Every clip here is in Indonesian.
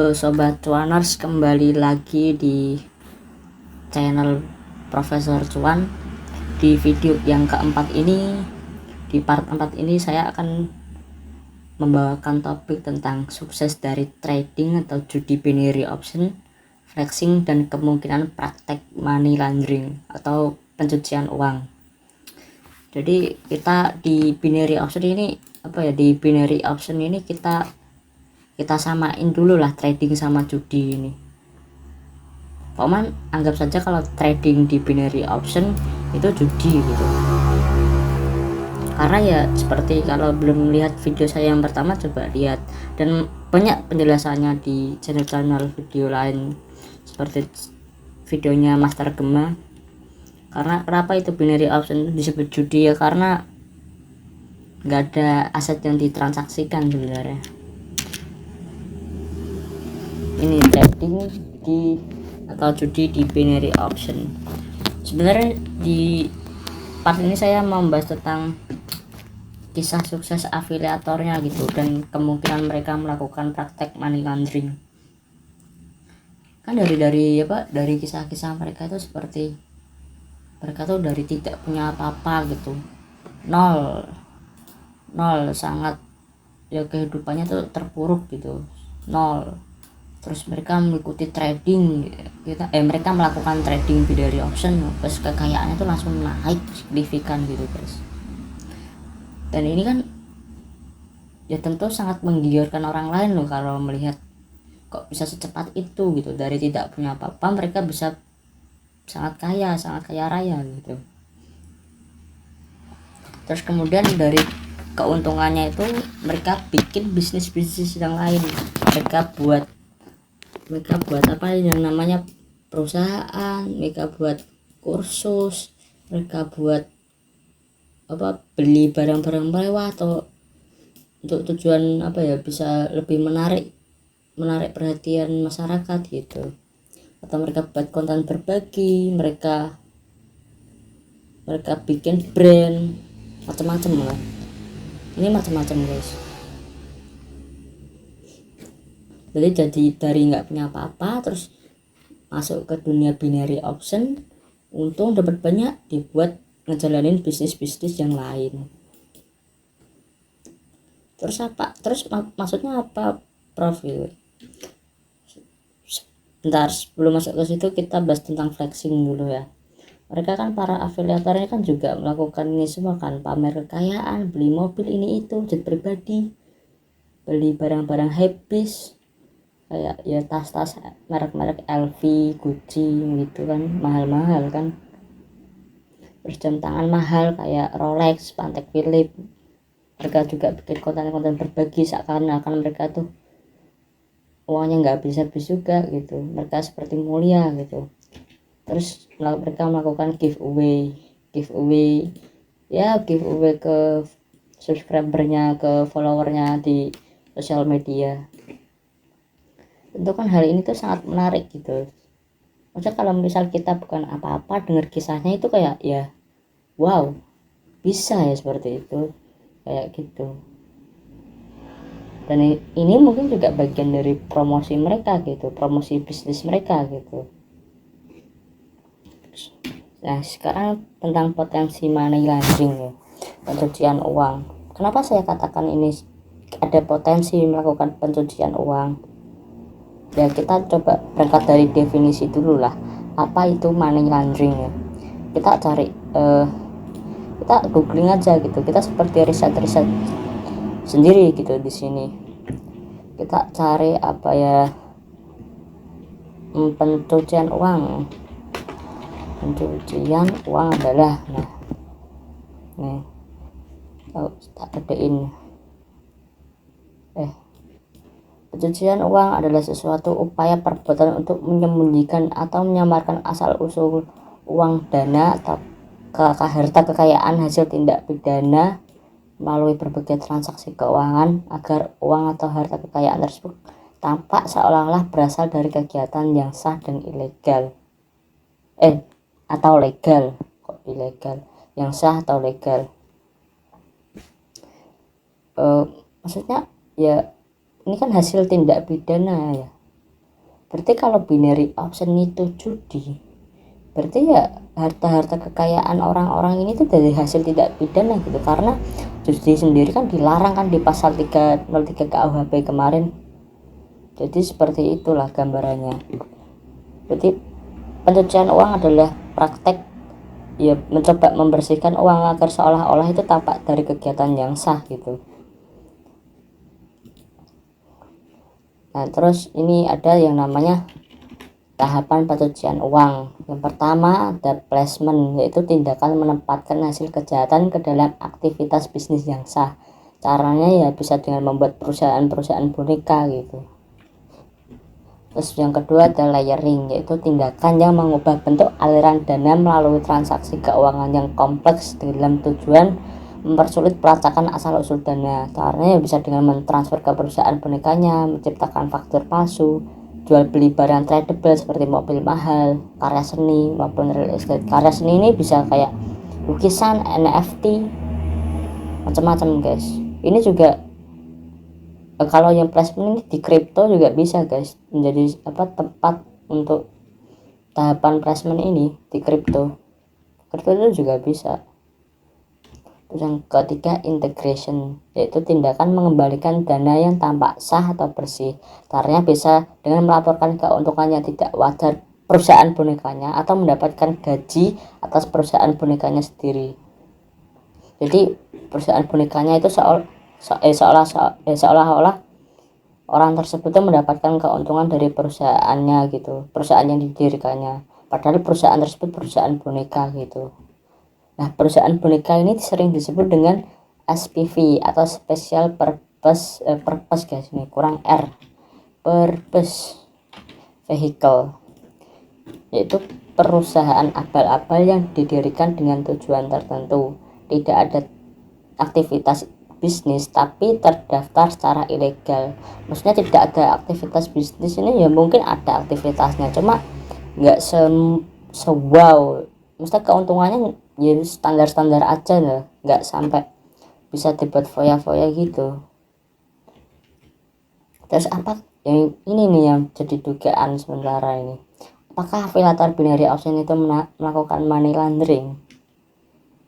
Sobat Cuaners, kembali lagi di channel Profesor Cuan. Di video yang keempat ini, di part 4 ini saya akan membawakan topik tentang sukses dari trading atau judi binary option, flexing, dan kemungkinan praktek money laundering atau pencucian uang. Jadi kita di binary option ini di binary option ini kita samain dulu lah trading sama judi ini. Paman anggap saja kalau trading di binary option itu judi gitu, karena ya seperti kalau belum lihat video saya yang pertama, coba lihat, dan banyak penjelasannya di channel video lain seperti videonya Master Gema. Karena kenapa itu binary option disebut judi ya, karena nggak ada aset yang ditransaksikan sebenarnya. Ini trading di atau judi di binary option. Sebenarnya di part ini saya mau membahas tentang kisah sukses afiliatornya gitu, dan kemungkinan mereka melakukan praktek money laundering. Kan dari kisah-kisah mereka itu seperti mereka tuh dari tidak punya apa-apa gitu, nol sangat ya, kehidupannya tuh terpuruk gitu, nol. Terus mereka mengikuti trading mereka melakukan trading binary option, terus kekayaannya tuh langsung naik signifikan gitu guys. Dan ini kan ya tentu sangat menggiurkan orang lain loh kalau melihat kok bisa secepat itu gitu, dari tidak punya apa-apa mereka bisa sangat kaya raya gitu. Terus kemudian dari keuntungannya itu mereka bikin bisnis yang lain, mereka buat apa yang namanya perusahaan, mereka buat kursus, mereka buat beli barang-barang mewah atau untuk tujuan bisa lebih menarik perhatian masyarakat gitu. Atau mereka buat konten berbagi, mereka bikin brand, macam-macam lah. Ini macam-macam guys. Jadi dari nggak punya apa-apa terus masuk ke dunia binary option, untung dapat banyak, dibuat ngejalanin bisnis yang lain. Terus maksudnya apa profil? Bentar, sebelum masuk ke situ kita bahas tentang flexing dulu ya. Mereka kan para afiliatornya kan juga melakukan ini semua kan, pamer kekayaan, beli mobil ini itu, jet pribadi, beli barang-barang habis kayak ya tas-tas merek-merek LV, Gucci gitu kan, mahal-mahal kan. Terus jam tangan mahal kayak Rolex, Patek Philippe. Mereka juga bikin konten-konten berbagi seakan-akan mereka tuh uangnya nggak habis-habis juga gitu, mereka seperti mulia gitu. Terus mereka melakukan giveaway ke subscribernya, ke followernya di sosial media. Tentu kan hal ini tuh sangat menarik gitu. Maksudnya kalau misal kita bukan apa-apa, dengar kisahnya itu kayak ya wow, bisa ya seperti itu kayak gitu. Dan ini mungkin juga bagian dari promosi mereka gitu, promosi bisnis mereka gitu. Nah sekarang tentang potensi money laundering ya, pencucian uang. Kenapa saya katakan ini ada potensi melakukan pencucian uang? Ya kita coba berangkat dari definisi dulu lah, apa itu money laundering ya. Kita cari kita googling aja gitu, kita seperti riset sendiri gitu. Di sini kita cari pencucian uang adalah nih tak gedein. Pencucian uang adalah sesuatu upaya perbuatan untuk menyembunyikan atau menyamarkan asal-usul uang, dana, atau harta kekayaan hasil tindak pidana melalui berbagai transaksi keuangan, agar uang atau harta kekayaan tersebut tampak seolah-olah berasal dari kegiatan yang sah dan ilegal. Atau legal. Kok ilegal? Yang sah atau legal. Maksudnya ya ini kan hasil tindak pidana ya, Berarti kalau binary option itu judi, berarti ya harta-harta kekayaan orang-orang ini tuh dari hasil tidak pidana gitu, karena judi sendiri kan dilarang kan di pasal 303 KUHP kemarin. Jadi seperti itulah gambarannya. Berarti pencucian uang adalah praktek ya mencoba membersihkan uang agar seolah-olah itu tampak dari kegiatan yang sah gitu. Nah terus ini ada yang namanya tahapan pencucian uang. Yang pertama ada placement, yaitu tindakan menempatkan hasil kejahatan ke dalam aktivitas bisnis yang sah. Caranya ya bisa dengan membuat perusahaan-perusahaan boneka gitu. Terus yang kedua ada layering, yaitu tindakan yang mengubah bentuk aliran dana melalui transaksi keuangan yang kompleks dalam tujuan mempersulit pelacakan asal-usul dana. Caranya ya bisa dengan mentransfer ke perusahaan bonekanya, menciptakan faktur palsu, jual beli barang tradable seperti mobil mahal, karya seni maupun real estate. Karya seni ini bisa kayak lukisan, NFT, macam-macam guys. Ini juga kalau yang placement ini di kripto juga bisa guys, menjadi tempat untuk tahapan placement ini di kripto itu juga bisa. Terus yang ketiga integration, yaitu tindakan mengembalikan dana yang tampak sah atau bersih. Caranya bisa dengan melaporkan keuntungan yang tidak wajar perusahaan bonekanya atau mendapatkan gaji atas perusahaan bonekanya sendiri. Jadi perusahaan bonekanya itu seolah-olah orang tersebut itu mendapatkan keuntungan dari perusahaannya gitu, perusahaan yang didirikannya, padahal perusahaan tersebut perusahaan boneka gitu. Nah perusahaan boneka ini sering disebut dengan SPV atau Special Purpose Purpose guys, ini kurang R, Purpose Vehicle, yaitu perusahaan abal-abal yang didirikan dengan tujuan tertentu. Tidak ada aktivitas bisnis tapi terdaftar secara ilegal. Maksudnya tidak ada aktivitas bisnis ini, ya mungkin ada aktivitasnya cuma nggak wow, mesti keuntungannya ya standar-standar aja lah, nggak sampai bisa dibuat foya-foya gitu. Terus apa yang ini nih yang jadi dugaan sementara ini, apakah afiliator binary option itu melakukan money laundering?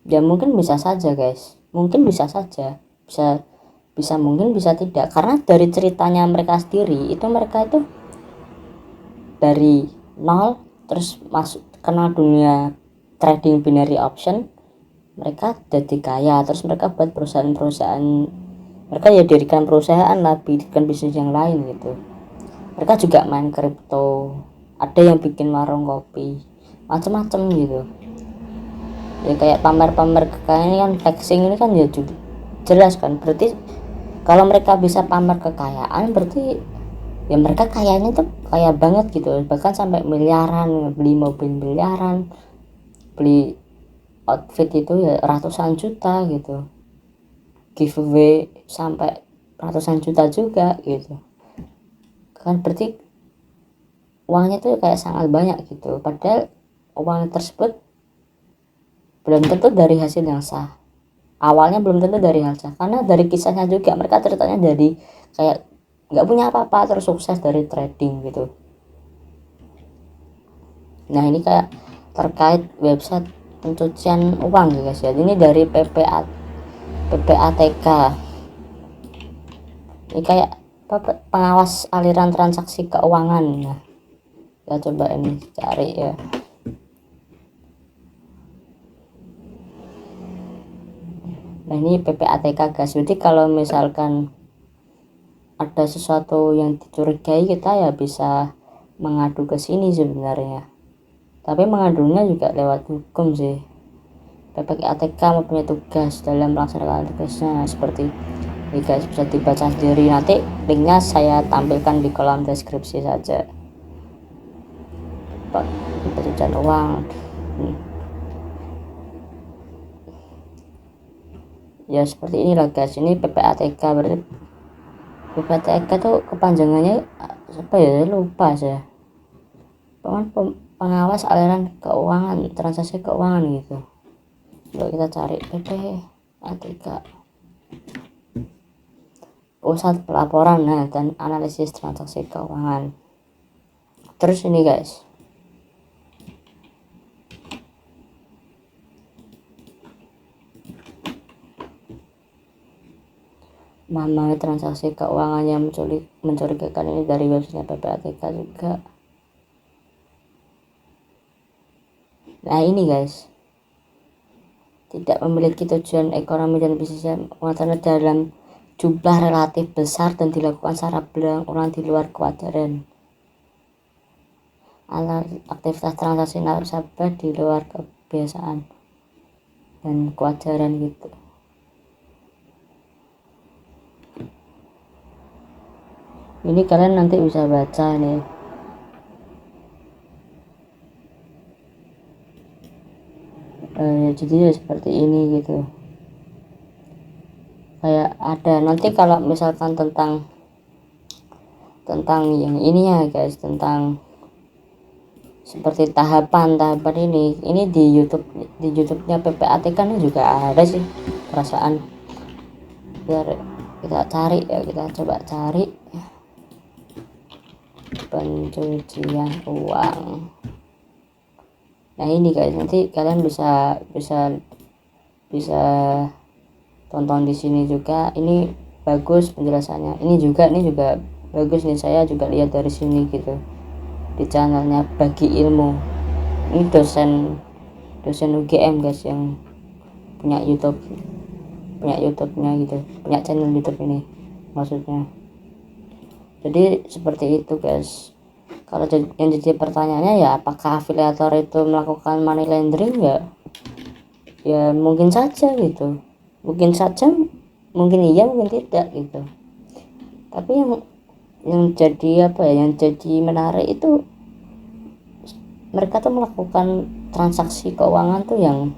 Ya mungkin bisa saja guys, mungkin bisa saja, bisa mungkin bisa tidak, karena dari ceritanya mereka sendiri itu mereka itu dari nol terus masuk kenal dunia trading binary option, mereka jadi kaya, terus mereka buat perusahaan-perusahaan, mereka ya dirikan perusahaan lah, bikin bisnis yang lain gitu. Mereka juga main kripto, ada yang bikin warung kopi, macam-macam gitu ya, kayak pamer-pamer kekayaan kan, flexing ini kan ya juga jelas kan. Berarti kalau mereka bisa pamer kekayaan berarti ya mereka kayanya tuh kaya banget gitu, bahkan sampai miliaran, beli mobil miliaran, beli outfit itu ya ratusan juta gitu, giveaway sampai ratusan juta juga gitu kan. Berarti uangnya tuh kayak sangat banyak gitu, padahal uang tersebut belum tentu dari hasil yang sah, awalnya belum tentu dari hal sah, karena dari kisahnya juga mereka ceritanya dari kayak nggak punya apa-apa terus sukses dari trading gitu. Nah ini kayak terkait website pencucian uang ya guys ya, ini dari PPATK, ini kayak pengawas aliran transaksi keuangan. Nah kita coba ini cari ya. Nah ini PPATK guys, jadi kalau misalkan ada sesuatu yang dicurigai kita ya bisa mengadu ke sini sebenarnya, tapi mengadunya juga lewat hukum sih. PPATK mempunyai tugas dalam melaksanakan tugasnya seperti ini guys, bisa dibaca sendiri, nanti linknya saya tampilkan di kolom deskripsi saja. Pencucian uang ya seperti inilah guys, ini PPATK. Berarti PPATK tuh kepanjangannya apa ya, lupa saya, pengawas aliran keuangan, transaksi keuangan gitu. Coba kita cari PPATK, pusat pelaporan dan analisis transaksi keuangan. Terus ini guys, memahami transaksi keuangan yang mencurigakan ini dari website PPATK juga. Nah ini guys, tidak memiliki tujuan ekonomi dan bisnis yang mengatakan dalam jumlah relatif besar dan dilakukan secara berulang di luar kewajaran. Aktivitas transaksi nasabah di luar kebiasaan dan kewajaran gitu. Ini kalian nanti bisa baca nih. Jadi ya seperti ini gitu. Kayak ada nanti kalau misalkan tentang yang ini ya guys, tentang seperti tahapan ini di YouTube-nya PPATK kan juga ada sih perasaan. Biar kita cari ya, kita coba cari pencucian uang. Nah ini guys, nanti kalian bisa tonton di sini juga. Ini bagus penjelasannya. Ini juga bagus nih, saya juga lihat dari sini gitu di channelnya Bagi Ilmu. Ini dosen UGM guys yang punya YouTube-nya gitu, punya channel YouTube ini maksudnya. Jadi seperti itu guys. Kalau yang jadi pertanyaannya ya, apakah afiliator itu melakukan money laundering ya mungkin saja gitu, mungkin iya mungkin tidak gitu. Tapi yang jadi yang jadi menarik itu mereka tuh melakukan transaksi keuangan tuh yang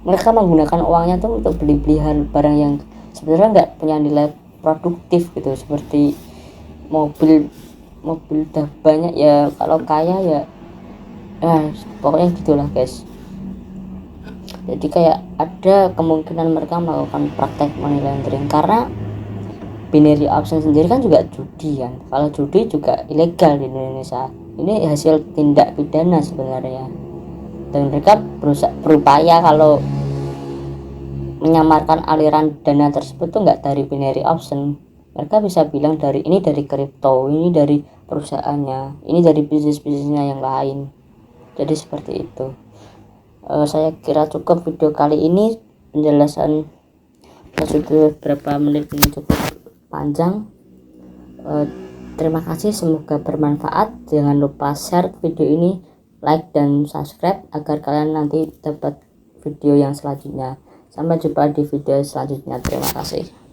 mereka menggunakan uangnya tuh untuk beli barang yang sebenarnya nggak punya nilai produktif gitu, seperti mobil udah banyak ya, kalau kaya ya pokoknya gitulah guys. Jadi kayak ada kemungkinan mereka melakukan praktek money laundering karena binary option sendiri kan juga judi kan. Kalau judi juga ilegal di Indonesia. Ini hasil tindak pidana sebenarnya. Dan mereka berupaya kalau menyamarkan aliran dana tersebut tuh nggak dari binary option. Mereka bisa bilang dari kripto, ini dari perusahaannya, ini dari bisnisnya yang lain. Jadi seperti itu. Saya kira cukup video kali ini, penjelasan sudah berapa menit ini cukup panjang. Terima kasih, semoga bermanfaat. Jangan lupa share video ini, like dan subscribe agar kalian nanti dapat video yang selanjutnya. Sampai jumpa di video selanjutnya. Terima kasih.